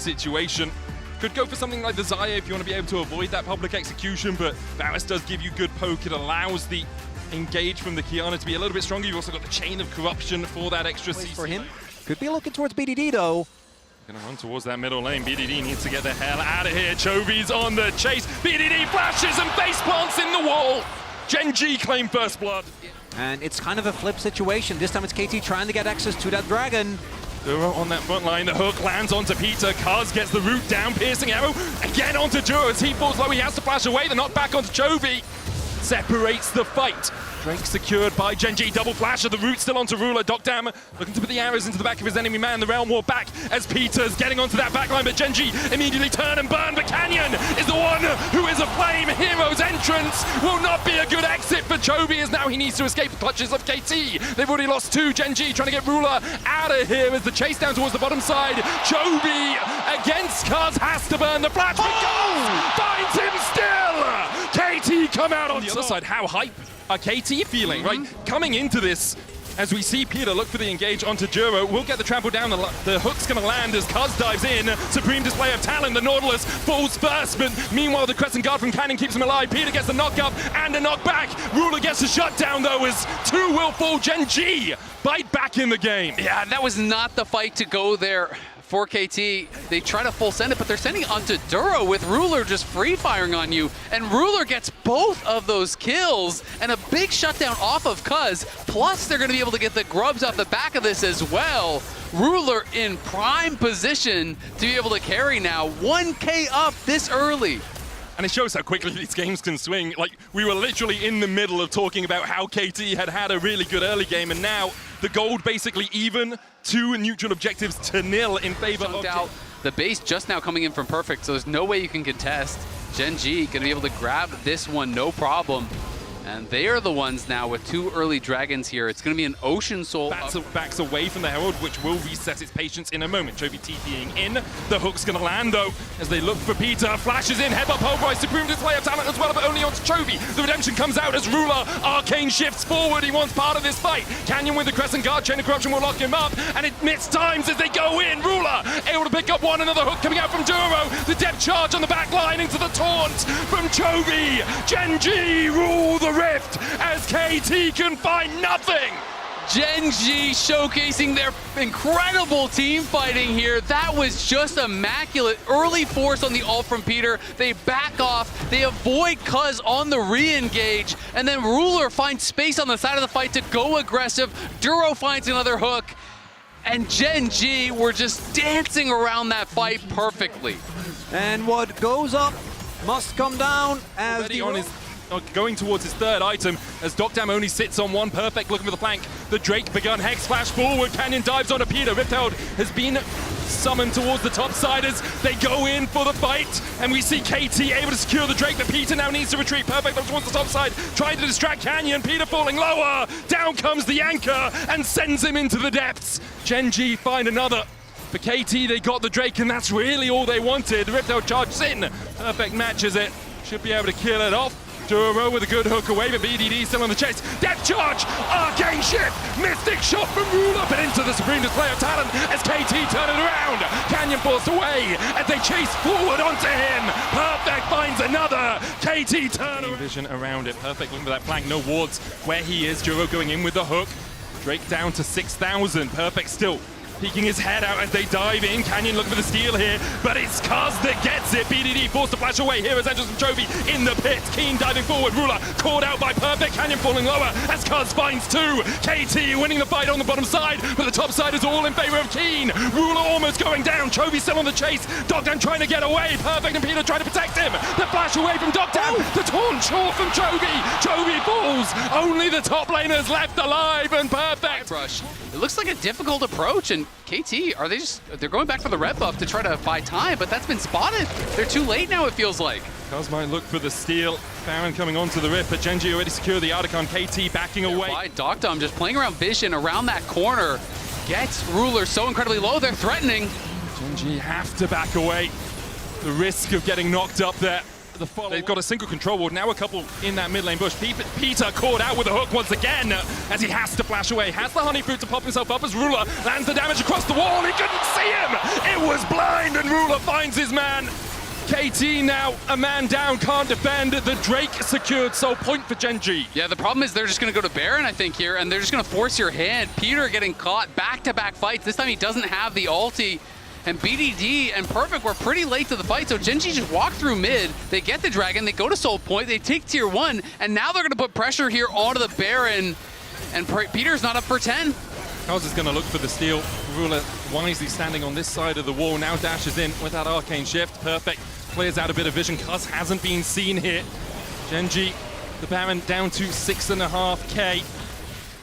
situation. Could go for something like the Zaya if you want to be able to avoid that public execution, but Varus does give you good poke. It allows the engage from the Kiana to be a little bit stronger. You've also got the Chain of Corruption for that extra CC. For him. Could be looking towards BDD though. Gonna run towards that middle lane. BDD needs to get the hell out of here. Chovy's on the chase. BDD flashes and face plants in the wall. Gen G claim first blood. And it's kind of a flip situation. This time it's KT trying to get access to that dragon. Duro on that front line. The hook lands onto Peter. Kaz gets the root down. Piercing arrow. Again onto Duro. As he falls low, he has to flash away. The knock back onto Chovy. Separates the fight. Drake secured by Gen G. Double flash of the root still onto Ruler. Dokdam looking to put the arrows into the back of his enemy man. The Realm War back as Peter's getting onto that backline, but Gen G immediately turn and burn. But Canyon is the one who is aflame. Hero's entrance will not be a good exit for Chovy, as now he needs to escape the clutches of KT. They've already lost two. Gen G trying to get Ruler out of here as the chase down towards the bottom side. Chovy against Kaz has to burn the flash, but finds him still. KT come out on the other side. How hype are KT feeling, right? Coming into this, as we see Peter look for the engage onto Juro, we'll get the trample down, the hook's gonna land as Kaz dives in. Supreme display of talent, the Nautilus falls first, but meanwhile the Crescent Guard from Cannon keeps him alive. Peter gets the knock up and a knock back. Ruler gets a shutdown though, as two will fall. Gen G bite back in the game. Yeah, that was not the fight to go there for KT. They try to full send it, but they're sending onto Duro with Ruler just free firing on you. And Ruler gets both of those kills and a big shutdown off of Cuz. Plus, they're going to be able to get the grubs off the back of this as well. Ruler in prime position to be able to carry now. 1K up this early. And it shows how quickly these games can swing. Like, we were literally in the middle of talking about how KT had a really good early game, and now the gold basically even, 2 neutral objectives to 0 in favor of out. The base just now coming in from Perfect, so there's no way you can contest. Gen G gonna be able to grab this one, no problem. And they are the ones now with 2 early dragons here. It's going to be an Ocean Soul. Backs away from the Herald, which will reset its patience in a moment. Chovy TPing in. The hook's going to land, though, as they look for Peter. Flashes in. Headbutt pulverized. Supreme display of talent as well, but only onto Chovy. The redemption comes out as Ruler. Arcane shifts forward. He wants part of this fight. Canyon with the Crescent Guard. Chain of Corruption will lock him up. And it missed times as they go in. Ruler able to pick up one. Another hook coming out from Duro. The depth charge on the back line into the taunt from Chovy. Gen G rule the rift as KT can find nothing. Gen G showcasing their incredible team fighting here. That was just immaculate. Early force on the ult from Peter. They back off. They avoid Cuz on the re-engage. And then Ruler finds space on the side of the fight to go aggressive. Duro finds another hook. And Gen G were just dancing around that fight perfectly. And what goes up must come down as going towards his third item as Dokdam only sits on one. Perfect looking for the flank. The Drake begun. Hex flash forward. Canyon dives onto Peter. Rifthold has been summoned towards the top side as they go in for the fight. And we see KT able to secure the Drake, but Peter now needs to retreat. Perfect looks towards the top side, trying to distract Canyon. Peter falling lower. Down comes the anchor and sends him into the depths. Gen G find another. For KT, they got the Drake, and that's really all they wanted. Rifthold charges in. Perfect matches it. Should be able to kill it off. Duro with a good hook away, but BDD still on the chase. Depth charge! Arcane shift! Mystic shot from Ruler, but into the Supreme display of talent as KT turn it around. Canyon forced away as they chase forward onto him. Perfect finds another. KT turn vision around it. Perfect looking for that flank. No wards where he is. Duro going in with the hook. Drake down to 6,000. Perfect still peeking his head out as they dive in. Canyon looking for the steal here, but it's Kaz that gets it. BDD forced to flash away. Heroes enters from Chovy in the pit. Keen diving forward. Ruler caught out by Perfect. Canyon falling lower as Kaz finds 2. KT winning the fight on the bottom side, but the top side is all in favor of Keen. Ruler almost going down. Chovy still on the chase. Dokdam trying to get away. Perfect and Peter trying to protect him. The flash away from Dokdam. The taunt short from Chovy. Chovy falls. Only the top laners left alive, and Perfect. Rush. It looks like a difficult approach, and KT, they're going back for the red buff to try to buy time, but that's been spotted. They're too late now, it feels like. Kaz might look for the steal. Baron coming onto the rift, but Gen G already secured the Articon. KT backing away. Dokdam just playing around vision around that corner. Gets Ruler so incredibly low, they're threatening. Gen G have to back away. The risk of getting knocked up there. the follow. They've got a single control ward, now a couple in that mid lane bush. Peter caught out with a hook once again as he has to flash away. Has the honey fruit to pop himself up as Ruler lands the damage across the wall. He couldn't see him! It was blind and Ruler finds his man. KT now a man down, can't defend. The Drake secured, so point for Genji. Yeah, the problem is they're just going to go to Baron, I think, here, and they're just going to force your hand. Peter getting caught back-to-back fights. This time he doesn't have the ulti. And BDD and Perfect were pretty late to the fight, so Genji just walked through mid. They get the Dragon, they go to Soul Point, they take tier 1, and now they're going to put pressure here onto the Baron. And Peter's not up for 10. Kaz is going to look for the steal. Ruler wisely standing on this side of the wall, now dashes in with that arcane shift. Perfect clears out a bit of vision. Kaz hasn't been seen here. Genji, the Baron down to 6.5k.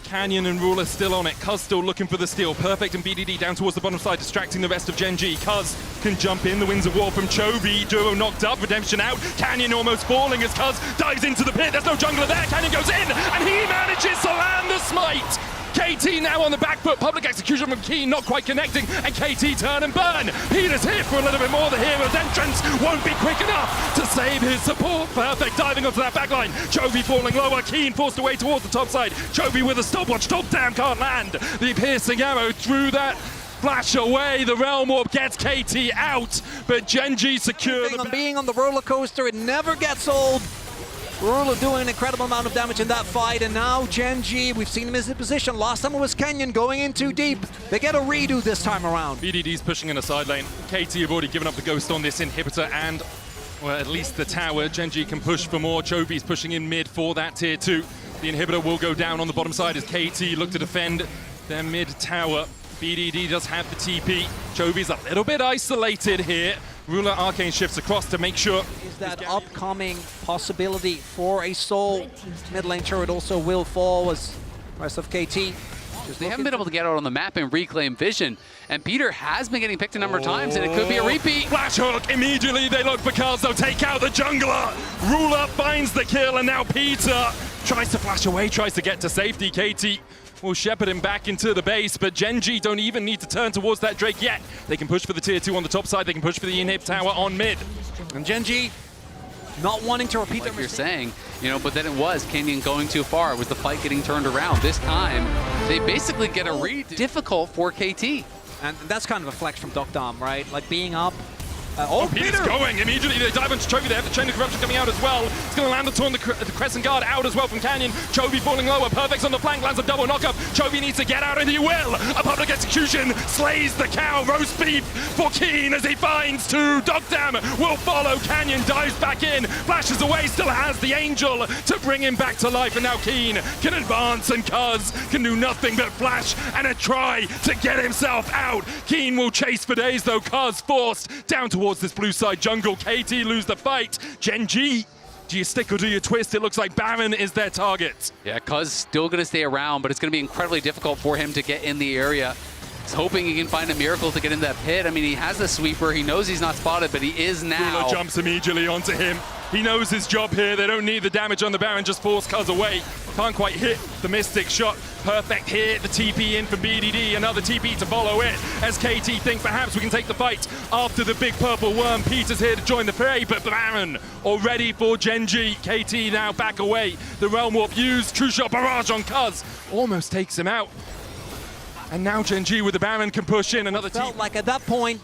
Canyon and Ruler still on it. Kaz still looking for the steal. Perfect and BDD down towards the bottom side, distracting the rest of Genji. Kaz can jump in. The Winds of War from Chovy. Duo knocked up. Redemption out. Canyon almost falling as Kaz dives into the pit. There's no jungler there. Canyon goes in and he manages to land the smite. KT now on the back foot. Public execution from Keen, not quite connecting, and KT turn and burn. Peter's here for a little bit more. The hero's entrance won't be quick enough to save his support. Perfect diving onto that backline. Chovy falling lower. Keen forced away towards the top side. Chovy with a stopwatch. Damn, can't land. The piercing arrow through that. Flash away. The Realm Warp gets KT out, but Genji secure. Being on the roller coaster, it never gets old. Ruler doing an incredible amount of damage in that fight, and now Genji, we've seen him in his position. Last time it was Kenyon going in too deep. They get a redo this time around. BDD's pushing in a side lane. KT have already given up the ghost on this inhibitor and, well, at least the tower. Genji can push for more. Chovy's pushing in mid for that tier 2. The inhibitor will go down on the bottom side as KT look to defend their mid tower. BDD does have the TP. Chovy's a little bit isolated here. Ruler arcane shifts across to make sure. Is that upcoming possibility for a Soul mid lane turret also will fall as the rest of KT. They haven't been able to get out on the map and reclaim vision. And Peter has been getting picked a number of times, and it could be a repeat. Flash hook, immediately they look for Kaz, they'll take out the jungler. Ruler finds the kill, and now Peter tries to flash away, tries to get to safety. KT will shepherd him back into the base, but Genji don't even need to turn towards that Drake yet. They can push for the tier 2 on the top side, they can push for the inhib tower on mid. And Genji not wanting to repeat like you're saying, you know, but then it was Kenyon going too far. It was the fight getting turned around. This time, they basically get a read difficult for KT. And that's kind of a flex from Dokdam, right? Like being up. Peter's going. Immediately they dive into Chovy. They have the Chain of Corruption coming out as well. It's going to land a Torn, the Crescent Guard out as well from Canyon. Chovy falling lower. Perfect's on the flank, lands a double knockup. Chovy needs to get out, and he will. A public execution slays the cow. Roast beef for Keen as he finds 2. Dokdam will follow. Canyon dives back in, flashes away, still has the Angel to bring him back to life, and now Keen can advance, and Kaz can do nothing but flash and a try to get himself out. Keen will chase for days though. Kaz forced down towards this blue side jungle. KT lose the fight. Genji, do you stick or do you twist? It looks like Baron is their target. Yeah, Kaz still going to stay around, but it's going to be incredibly difficult for him to get in the area. He's hoping he can find a miracle to get in that pit. I mean, he has the sweeper. He knows he's not spotted, but he is now. Ruler jumps immediately onto him. He knows his job here. They don't need the damage on the Baron, just force Kaz away. Can't quite hit the Mystic shot. Perfect here. The TP in for BDD. Another TP to follow it. As KT think perhaps we can take the fight after the big purple worm. Peter's here to join the fray, but Baron already for Genji. KT now back away. The Realm Warp used. True shot barrage on Kaz. Almost takes him out. And now Genji with the Baron can push in another Felt like at that point,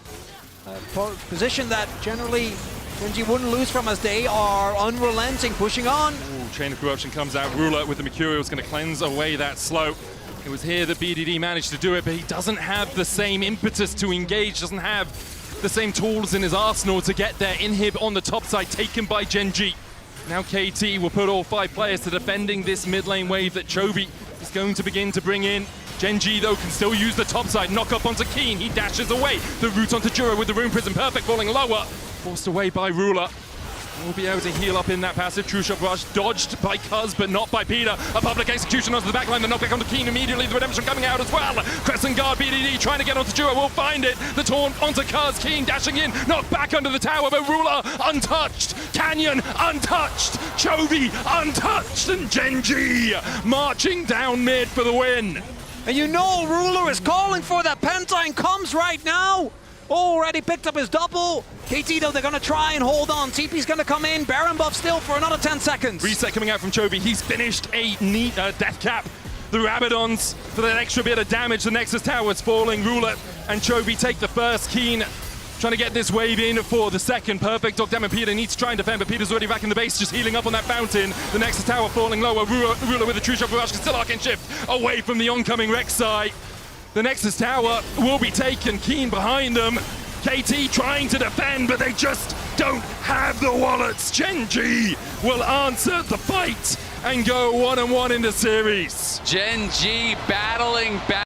position that generally Genji wouldn't lose from as they are unrelenting, pushing on. Ooh, Chain of Corruption comes out. Ruler with the Mercurial is going to cleanse away that slow. It was here that BDD managed to do it, but he doesn't have the same impetus to engage, doesn't have the same tools in his arsenal to get their inhib on the top side, taken by Genji. Now KT will put all 5 players to defending this mid lane wave that Chovy is going to begin to bring in. Genji, though, can still use the top side. Knock up onto Keen. He dashes away. The route onto Juro with the Rune Prison. Perfect falling lower. Forced away by Ruler. We'll be able to heal up in that passive. True Shot Rush dodged by Cuz, but not by Peter. A public execution onto the backline. The knockback onto Keen immediately. The redemption coming out as well. Crescent Guard BDD trying to get onto Juro. Will find it. The taunt onto Cuz. Keen dashing in. Knocked back under the tower, but Ruler untouched. Canyon untouched. Chovy untouched. And Genji marching down mid for the win. And you know Ruler is calling for that. Pentine comes right now. already picked up his double. KT though, they're gonna try and hold on. TP's gonna come in, Baron buff still for another 10 seconds. Reset coming out from Chovy. He's finished a neat death cap through Abaddon's for that extra bit of damage. The Nexus Tower's falling. Ruler and Chovy take the first. Keen trying to get this wave in for the second. Perfect. Dogdam and Peter needs to try and defend, but Peter's already back in the base, just healing up on that fountain. The Nexus Tower falling lower. Ruler with a true shot. Rush can still arcane shift away from the oncoming Rek'Sai. The Nexus Tower will be taken. Keen behind them. KT trying to defend, but they just don't have the wallets. Gen.G will answer the fight and go 1-1 in the series. Gen.G battling back.